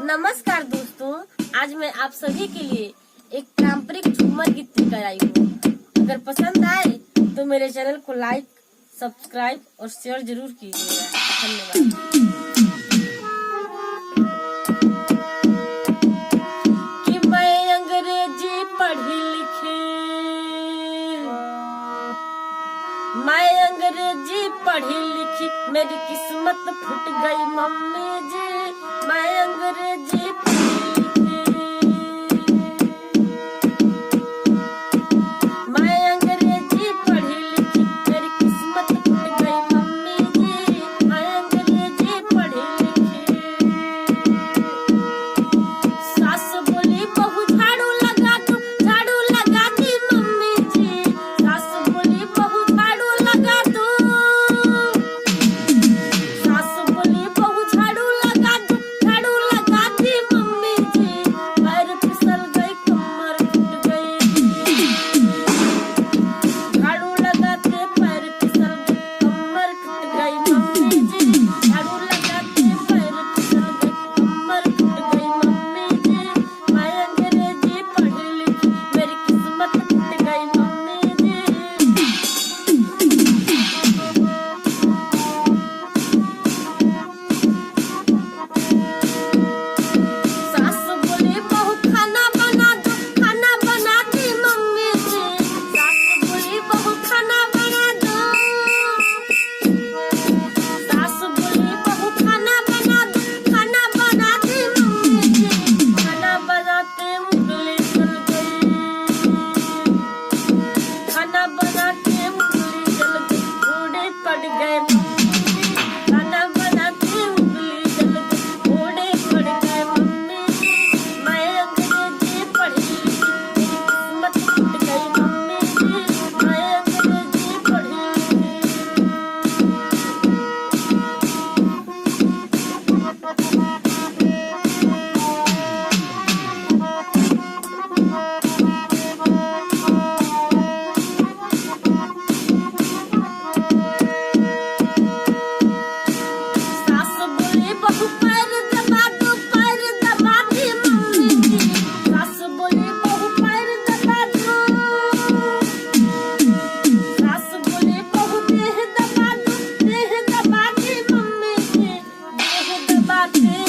नमस्कार दोस्तों, आज मैं आप सभी के लिए एक पारंपरिक झूमर गीत लेकर आई हूँ। अगर पसंद आए तो मेरे चैनल को लाइक, सब्सक्राइब और शेयर जरूर कीजिएगा। धन्यवाद। कि मैं अंग्रेजी पढ़ी लिखी, मैं अंग्रेजी पढ़ी लिखी, मेरी किस्मत फूट गई मम्मी जी। मैं अंग्रेजी पढ़ी लिखी, मैं अंग्रेजी पढ़ी लिखी, मेरी किस्मत फूट गई मम्मी जी। मैं अंग्रेजी पढ़ी लिखी। सास बोली बहू झाड़ू लगा दो, झाड़ू लगा दी मम्मी जी। सास बोली बहू झाड़ू लगा दो, सास बोली बहू झाड़ू लगा दो, झाड़ू लगा दी मम्मी जी। पैर फिसल गई, कमर टूट गई, झाड़ू लगाते पैर फिसल गई, कमर टूट गई मम्मी जी। झाड़ू लगाते पैर फिसल गई, कमर टूट गई मम्मी जी। मैं अंग्रेजी पढ़ी लिखी, मेरी किस्मत टूट गई मम्मी जी। सास बोली बहू खाना बना दो, खाना बना दी मम्मी जी। सास बोली बहू खाना बना दो, सास बोली बहू खाना बना दो, खाना बना दी मम्मी जी। खाना बनाते उंगली जल गई, खाना बनाते उंगली जल गई, फोड़े पड़ गए मम्मी जी। खाना बनाते उंगली जल गई, फोड़े पड़ गए मम्मी जी। मैं अंग्रेजी पढ़ी लिखी, मेरी किस्मत फूट गई मम्मी जी। मैं अंग्रेजी पढ़ी लिखी। सास बोली बहू पैर दबा दो, पैर दबा दी मम्मी जी। सास बोली बहू पैर दबा दो, सास बोली बहू देह दबा दो, देह दबा दी मम्मी जी। देह दबाते